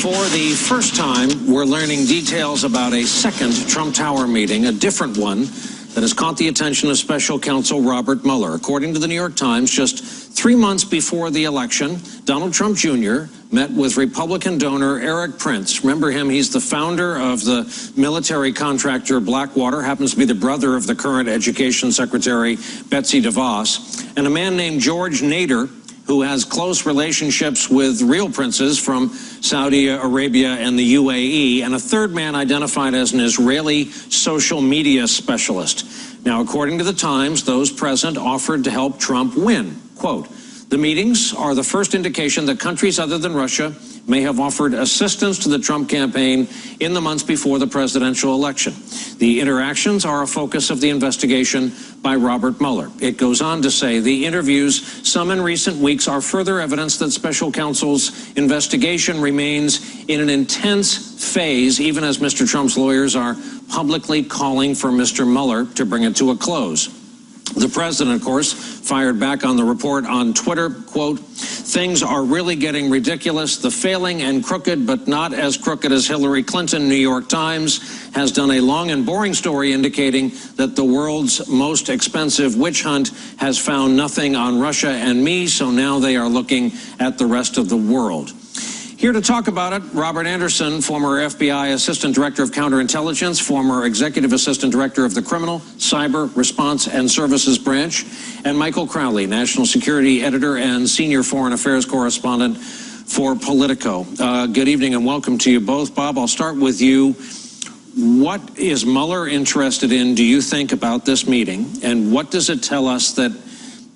For the first time, we're learning details about a second Trump Tower meeting, a different one that has caught the attention of special counsel Robert Mueller. According to the New York Times, just 3 months before the election, Donald Trump Jr. met with Republican donor Eric Prince. Remember him? He's the founder of the military contractor Blackwater, happens to be the brother of the current Education Secretary Betsy DeVos, and a man named George Nader, who has close relationships with real princes from Saudi Arabia and the UAE, and a third man identified as an Israeli social media specialist. Now, according to the Times, those present offered to help Trump win. Quote, "The meetings are the first indication that countries other than Russia may have offered assistance to the Trump campaign in the months before the presidential election. The interactions are a focus of the investigation by Robert Mueller." It goes on to say the interviews, some in recent weeks, are further evidence that special counsel's investigation remains in an intense phase, even as Mr. Trump's lawyers are publicly calling for Mr. Mueller to bring it to a close. The president, of course, fired back on the report on Twitter, quote, "Things are really getting ridiculous. The failing and crooked, but not as crooked as Hillary Clinton, New York Times, has done a long and boring story indicating that the world's most expensive witch hunt has found nothing on Russia and me, so now they are looking at the rest of the world." Here to talk about it, Robert Anderson, former FBI Assistant Director of Counterintelligence, former Executive Assistant Director of the Criminal, Cyber, Response and Services Branch, and Michael Crowley, National Security Editor and Senior Foreign Affairs Correspondent for Politico. Good evening and welcome to you both. Bob, I'll start with you. What is Mueller interested in, do you think, about this meeting? And what does it tell us that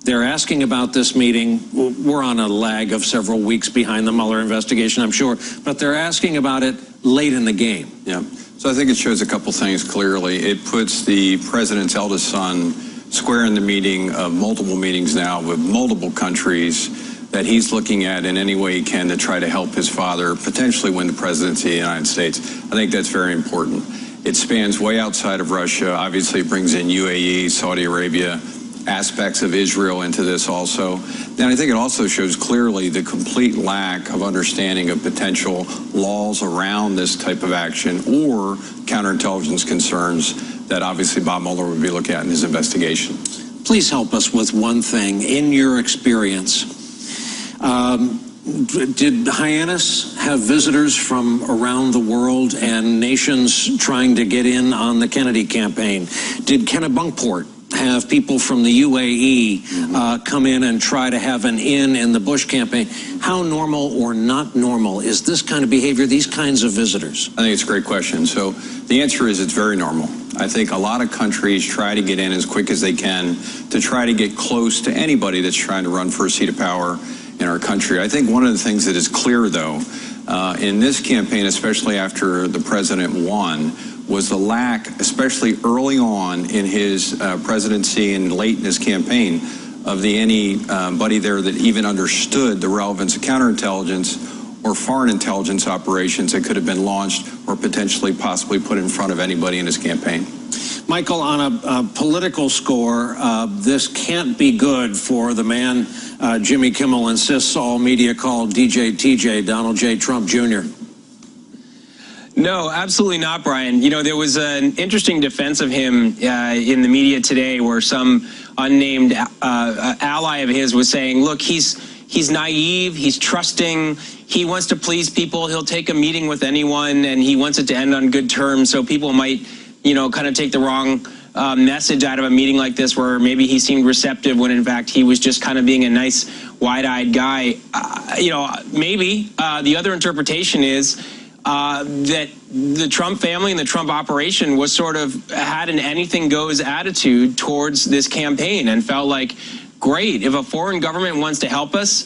they're asking about this meeting? We're on a lag of several weeks behind the Mueller investigation, I'm sure, but they're asking about it late in the game. Yeah, so I think it shows a couple things clearly. It puts the president's eldest son square in the meeting of multiple meetings now with multiple countries that he's looking at in any way he can to try to help his father potentially win the presidency of the United States. I think that's very important. It spans way outside of Russia. Obviously, it brings in UAE, Saudi Arabia, aspects of Israel into this also. And I think it also shows clearly the complete lack of understanding of potential laws around this type of action or counterintelligence concerns that obviously Bob Mueller would be looking at in his investigation. Please help us with one thing. In your experience, did Hyannis have visitors from around the world and nations trying to get in on the Kennedy campaign? Did Kennebunkport have people from the UAE come in and try to have an in the Bush campaign? How normal or not normal is this kind of behavior, these kinds of visitors? I think it's a great question. So the answer is it's very normal. I think a lot of countries try to get in as quick as they can to try to get close to anybody that's trying to run for a seat of power in our country. I think one of the things that is clear, though, in this campaign, especially after the president won, was the lack, especially early on in his presidency and late in his campaign, of anybody there that even understood the relevance of counterintelligence or foreign intelligence operations that could have been launched or potentially possibly put in front of anybody in his campaign. Michael, on a political score, this can't be good for the man Jimmy Kimmel insists all media call DJ TJ, Donald J. Trump Jr. No, absolutely not, Brian. You know, there was an interesting defense of him in the media today where some unnamed ally of his was saying, look, he's naive, he's trusting, he wants to please people, he'll take a meeting with anyone, and he wants it to end on good terms, so people might, you know, kind of take the wrong message out of a meeting like this where maybe he seemed receptive when in fact he was just kind of being a nice, wide-eyed guy. You know, maybe the other interpretation is that the Trump family and the Trump operation was sort of had an anything goes attitude towards this campaign and felt like, great, if a foreign government wants to help us,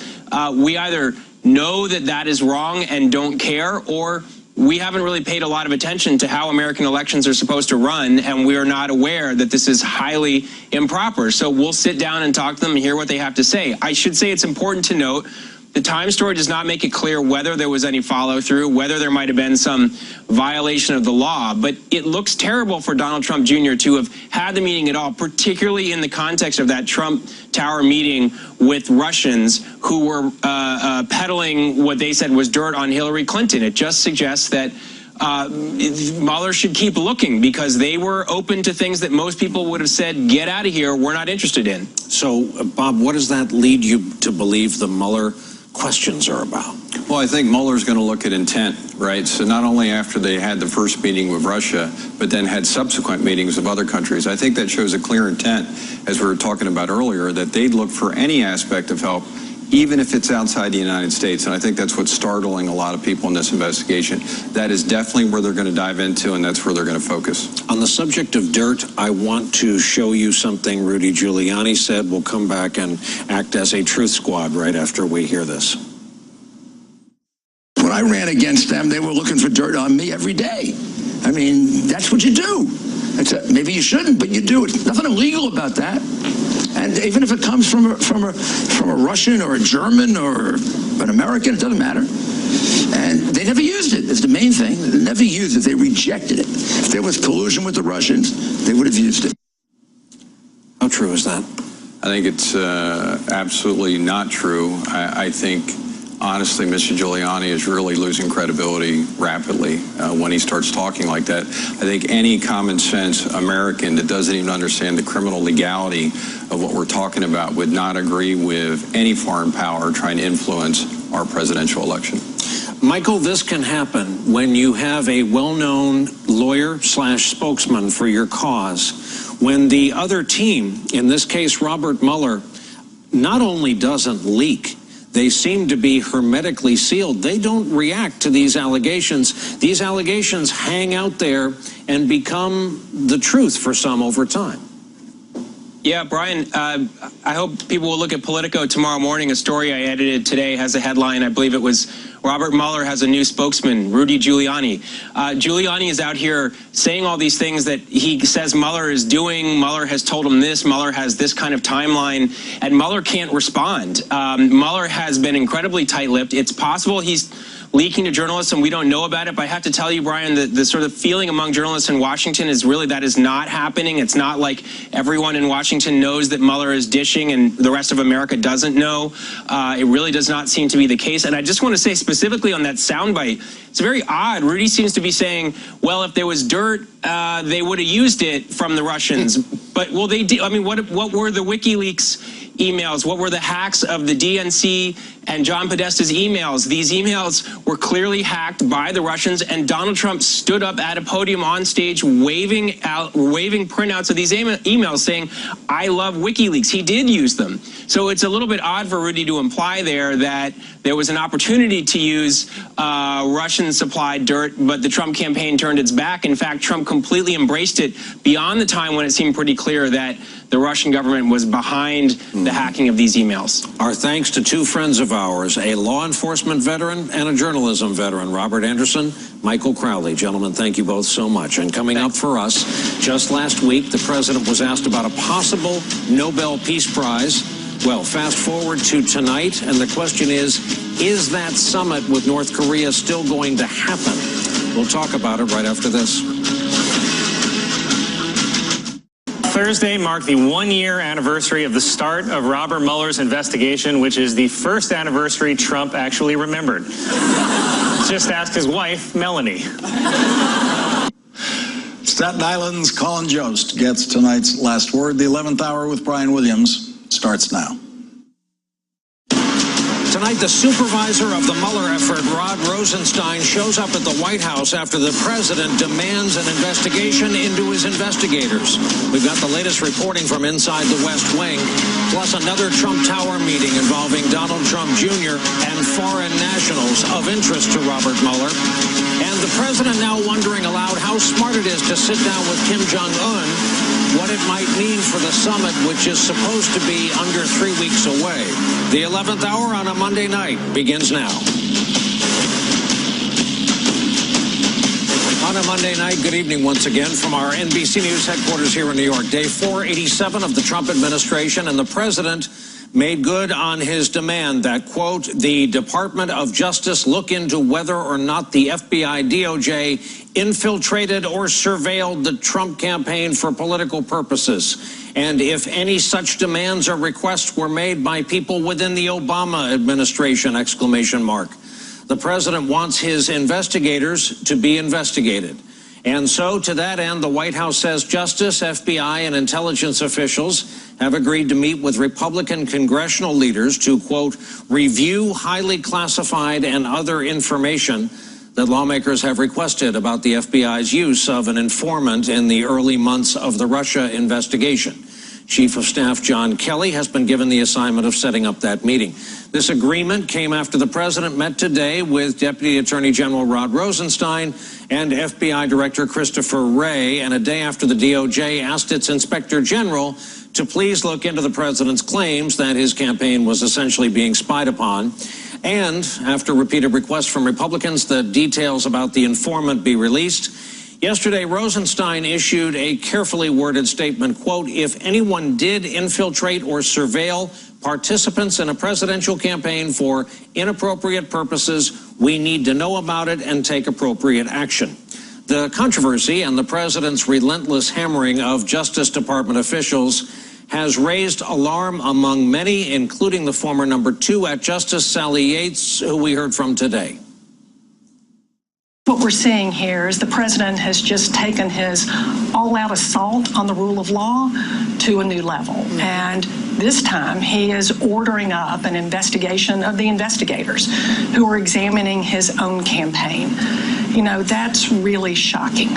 we either know that that is wrong and don't care, or we haven't really paid a lot of attention to how American elections are supposed to run, and we are not aware that this is highly improper. So we'll sit down and talk to them and hear what they have to say. I should say it's important to note The Times story does not make it clear whether there was any follow-through, whether there might have been some violation of the law, but it looks terrible for Donald Trump Jr. to have had the meeting at all, particularly in the context of that Trump Tower meeting with Russians who were peddling what they said was dirt on Hillary Clinton. It just suggests that Mueller should keep looking, because they were open to things that most people would have said, get out of here, we're not interested in. So, Bob, what does that lead you to believe the Mueller questions are about? Well, I think Mueller's going to look at intent, right? So not only after they had the first meeting with Russia, but then had subsequent meetings with other countries. I think that shows a clear intent, as we were talking about earlier, that they'd look for any aspect of help, even if it's outside the United States. And I think that's what's startling a lot of people in this investigation. That is definitely where they're going to dive into, and that's where they're going to focus. On the subject of dirt, I want to show you something Rudy Giuliani said. We'll come back and act as a truth squad right after we hear this. When I ran against them, they were looking for dirt on me every day. I mean, that's what you do. Maybe you shouldn't, but you do it. Nothing illegal about that. And even if it comes from a Russian or a German or an American, it doesn't matter. And they never used it. It's the main thing. They never used it. They rejected it. If there was collusion with the Russians, they would have used it. How true is that? I think it's absolutely not true. I think, honestly, Mr. Giuliani is really losing credibility rapidly when he starts talking like that. I think any common sense American that doesn't even understand the criminal legality of what we're talking about would not agree with any foreign power trying to influence our presidential election. Michael, this can happen when you have a well-known lawyer/spokesman for your cause. When the other team, in this case Robert Mueller, not only doesn't leak, they seem to be hermetically sealed. They don't react to these allegations. These allegations hang out there and become the truth for some over time. Yeah, Brian, I hope people will look at Politico tomorrow morning. A story I edited today has a headline. I believe it was Robert Mueller has a new spokesman, Rudy Giuliani. Giuliani is out here saying all these things that he says Mueller is doing. Mueller has told him this. Mueller has this kind of timeline, and Mueller can't respond. Mueller has been incredibly tight-lipped. It's possible he's leaking to journalists and we don't know about it, but I have to tell you, Brian, the sort of feeling among journalists in Washington is really that is not happening. It's not like everyone in Washington knows that Mueller is dishing and the rest of America doesn't know. It really does not seem to be the case. And I just want to say specifically on that soundbite, it's very odd. Rudy seems to be saying, well, if there was dirt, they would have used it from the Russians. But, well, they did. I mean, what were the WikiLeaks emails? What were the hacks of the DNC and John Podesta's emails? These emails were clearly hacked by the Russians, and Donald Trump stood up at a podium on stage waving printouts of these emails saying, I love WikiLeaks. He did use them. So it's a little bit odd for Rudy to imply there that there was an opportunity to use Russian-supplied dirt, but the Trump campaign turned its back. In fact, Trump completely embraced it beyond the time when it seemed pretty clear that the Russian government was behind the hacking of these emails. Our thanks to two friends of ours, a law enforcement veteran and a journalism veteran, Robert Anderson, Michael Crowley. Gentlemen, thank you both so much. And coming up for us, just last week, the president was asked about a possible Nobel Peace Prize. Well, fast forward to tonight, and the question is that summit with North Korea still going to happen? We'll talk about it right after this. Thursday marked the one-year anniversary of the start of Robert Mueller's investigation, which is the first anniversary Trump actually remembered. Just ask his wife, Melanie. Staten Island's Colin Jost gets tonight's last word. The 11th hour with Brian Williams starts now. Tonight, the supervisor of the Mueller effort, Rod Rosenstein, shows up at the White House after the president demands an investigation into his investigators. We've got the latest reporting from inside the West Wing, plus another Trump Tower meeting involving Donald Trump Jr. and foreign nationals of interest to Robert Mueller. And the president now wondering aloud how smart it is to sit down with Kim Jong-un, what it might mean for the summit, which is supposed to be under 3 weeks away. The 11th hour on a Monday night begins now. On a Monday night, good evening once again from our NBC News headquarters here in New York. Day 487 of the Trump administration, and the president made good on his demand that, quote, the Department of Justice look into whether or not the FBI DOJ infiltrated or surveilled the Trump campaign for political purposes, and if any such demands or requests were made by people within the Obama administration, exclamation mark. The president wants his investigators to be investigated. And so, to that end, the White House says Justice, FBI, and intelligence officials have agreed to meet with Republican congressional leaders to, quote, review highly classified and other information that lawmakers have requested about the FBI's use of an informant in the early months of the Russia investigation. Chief of Staff John Kelly has been given the assignment of setting up that meeting. This agreement came after the president met today with Deputy Attorney General Rod Rosenstein and FBI Director Christopher Wray, and a day after the DOJ asked its Inspector General to please look into the president's claims that his campaign was essentially being spied upon. And after repeated requests from Republicans that details about the informant be released, yesterday, Rosenstein issued a carefully worded statement, quote, if anyone did infiltrate or surveil participants in a presidential campaign for inappropriate purposes, we need to know about it and take appropriate action. The controversy and the president's relentless hammering of Justice Department officials has raised alarm among many, including the former number 2 at Justice, Sally Yates, who we heard from today. What we're seeing here is the president has just taken his all-out assault on the rule of law to a new level. And this time he is ordering up an investigation of the investigators who are examining his own campaign. You know, that's really shocking.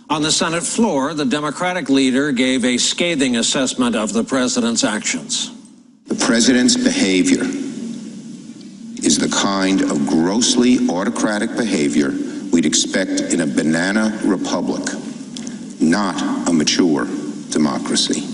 On the Senate floor, the Democratic leader gave a scathing assessment of the president's actions. The president's behavior is the kind of grossly autocratic behavior we'd expect in a banana republic, not a mature democracy.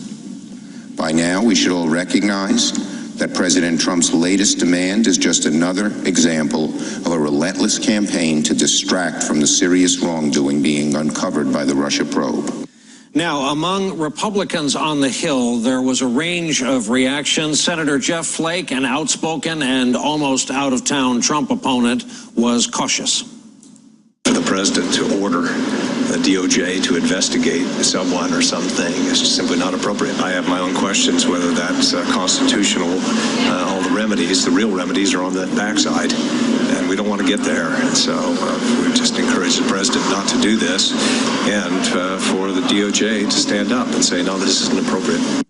By now, we should all recognize that President Trump's latest demand is just another example of a relentless campaign to distract from the serious wrongdoing being uncovered by the Russia probe. Now, among Republicans on the Hill, there was a range of reactions. Senator Jeff Flake, an outspoken and almost out-of-town Trump opponent, was cautious. The president to order the DOJ to investigate someone or something is simply not appropriate. I have my own questions whether that's constitutional. All the remedies, the real remedies, are on the backside, and we don't want to get there. And so we just encourage the president not to do this, and for the DOJ to stand up and say, no, this isn't appropriate.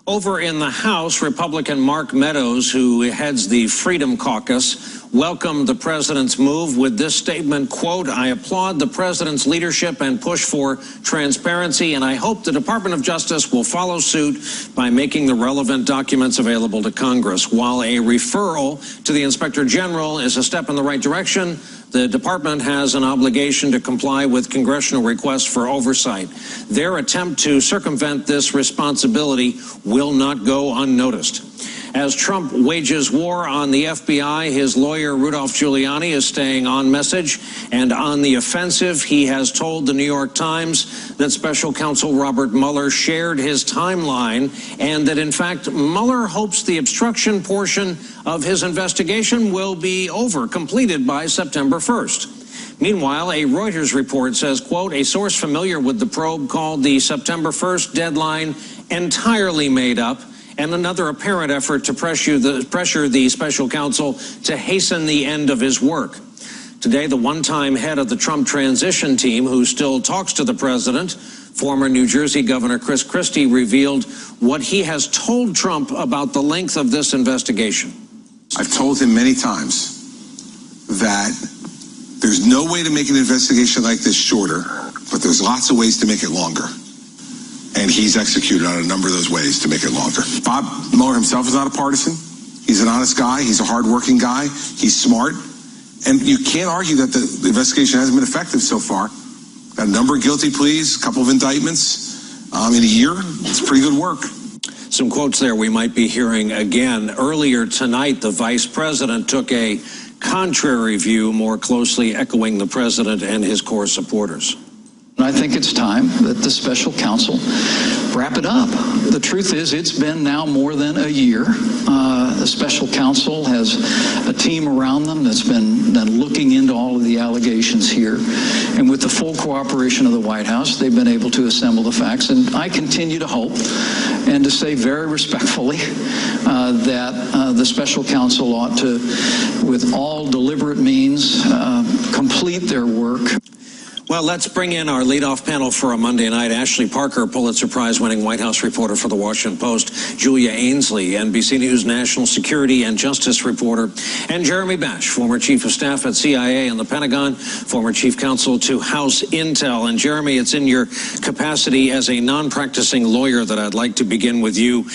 Over in the House, Republican Mark Meadows, who heads the Freedom Caucus, welcomed the president's move with this statement, quote, I applaud the president's leadership and push for transparency, and I hope the Department of Justice will follow suit by making the relevant documents available to Congress. While a referral to the Inspector General is a step in the right direction, the department has an obligation to comply with congressional requests for oversight. Their attempt to circumvent this responsibility will not go unnoticed. As Trump wages war on the FBI, his lawyer Rudolph Giuliani is staying on message and on the offensive. He has told the New York Times that Special Counsel Robert Mueller shared his timeline and that, in fact, Mueller hopes the obstruction portion of his investigation will be completed by September 1st. Meanwhile, a Reuters report says, quote, a source familiar with the probe called the September 1st deadline entirely made up, and another apparent effort to pressure the special counsel to hasten the end of his work. Today, the one-time head of the Trump transition team, who still talks to the president, former New Jersey Governor Chris Christie, revealed what he has told Trump about the length of this investigation. I've told him many times that there's no way to make an investigation like this shorter, but there's lots of ways to make it longer. And he's executed on a number of those ways to make it longer. Bob Mueller himself is not a partisan. He's an honest guy. He's a hardworking guy. He's smart. And you can't argue that the investigation hasn't been effective so far. Got a number of guilty pleas, a couple of indictments in a year. It's pretty good work. Some quotes there we might be hearing again. Earlier tonight, the vice president took a contrary view, more closely echoing the president and his core supporters. I think it's time that the special counsel wrap it up. The truth is, it's been now more than a year. The special counsel has a team around them that's been looking into all of the allegations here. And with the full cooperation of the White House, they've been able to assemble the facts. And I continue to hope and to say very respectfully that the special counsel ought to, with all deliberate means, complete their work. Well, let's bring in our leadoff panel for a Monday night. Ashley Parker, Pulitzer Prize-winning White House reporter for The Washington Post. Julia Ainsley, NBC News national security and justice reporter. And Jeremy Bash, former chief of staff at CIA and the Pentagon, former chief counsel to House Intel. And Jeremy, it's in your capacity as a non-practicing lawyer that I'd like to begin with you.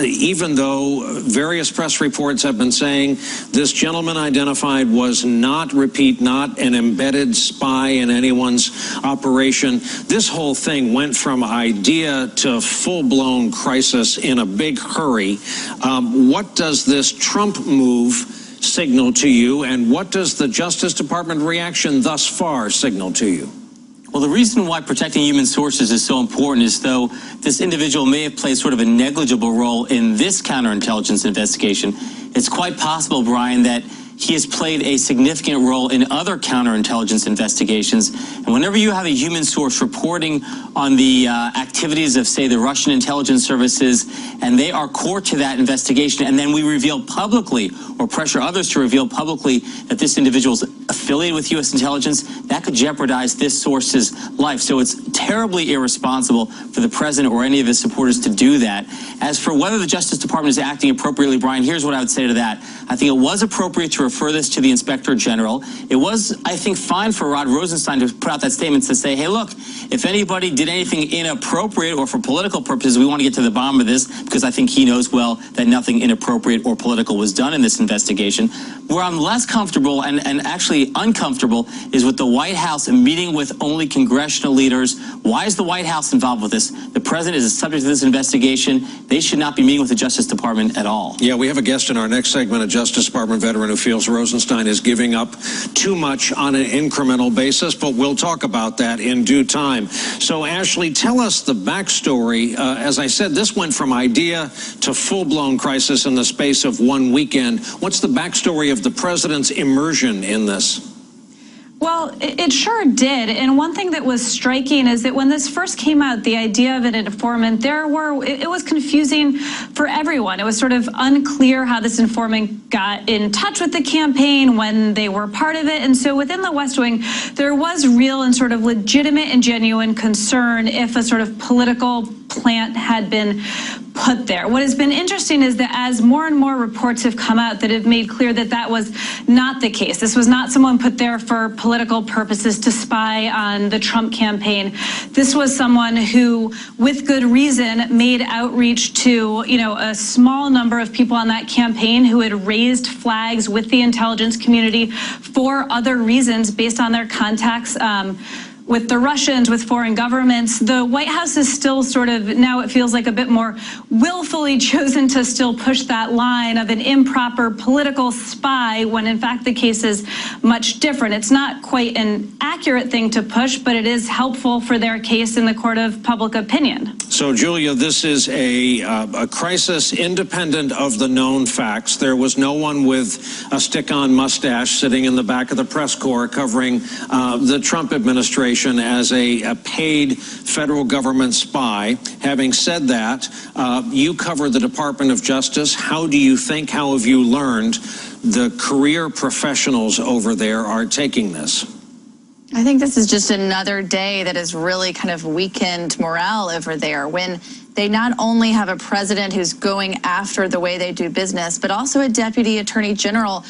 Even though various press reports have been saying this gentleman identified was not an embedded spy in anyone's operation. This whole thing went from idea to full-blown crisis in a big hurry. What does this Trump move signal to you, and what does the Justice Department reaction thus far signal to you? Well, the reason why protecting human sources is so important is though this individual may have played sort of a negligible role in this counterintelligence investigation, it's quite possible, Brian, that he has played a significant role in other counterintelligence investigations. And whenever you have a human source reporting on the activities of, say, the Russian intelligence services, and they are core to that investigation, and then we reveal publicly or pressure others to reveal publicly that this individual is affiliated with U.S. intelligence, that could jeopardize this source's life. So it's terribly irresponsible for the president or any of his supporters to do that. As for whether the Justice Department is acting appropriately, Brian, here's what I would say to that. I think it was appropriate to refer this to the Inspector General. It was, I think, fine for Rod Rosenstein to put out that statement to say, hey, look, if anybody did anything inappropriate or for political purposes, we want to get to the bottom of this, because I think he knows well that nothing inappropriate or political was done in this investigation. Where I'm less comfortable and actually uncomfortable is with the White House meeting with only congressional leaders. Why is the White House involved with this? The president is a subject of this investigation. They should not be meeting with the Justice Department at all. Yeah, we have a guest in our next segment, a Justice Department veteran who feels Rosenstein is giving up too much on an incremental basis, but we'll talk about that in due time. So, Ashley, tell us the backstory. As I said, this went from idea to full-blown crisis in the space of one weekend. What's the backstory of the president's immersion in this? Well, it sure did. And one thing that was striking is that when this first came out, the idea of an informant, it was confusing for everyone. It was sort of unclear how this informant got in touch with the campaign, when they were part of it. And so within the West Wing, there was real and sort of legitimate and genuine concern if a sort of political plant had been put there. What has been interesting is that as more and more reports have come out that have made clear that that was not the case. This was not someone put there for political purposes to spy on the Trump campaign. This was someone who, with good reason, made outreach to, a small number of people on that campaign who had raised flags with the intelligence community for other reasons based on their contacts with the Russians, with foreign governments. The White House is still sort of, now it feels like a bit more willfully chosen to still push that line of an improper political spy, when in fact the case is much different. It's not quite an accurate thing to push, but it is helpful for their case in the court of public opinion. So, Julia, this is a crisis independent of the known facts. There was no one with a stick-on mustache sitting in the back of the press corps covering the Trump administration as a paid federal government spy. Having said that, you cover the Department of Justice. How have you learned the career professionals over there are taking this? I think this is just another day that has really kind of weakened morale over there, when they not only have a president who's going after the way they do business, but also a deputy attorney general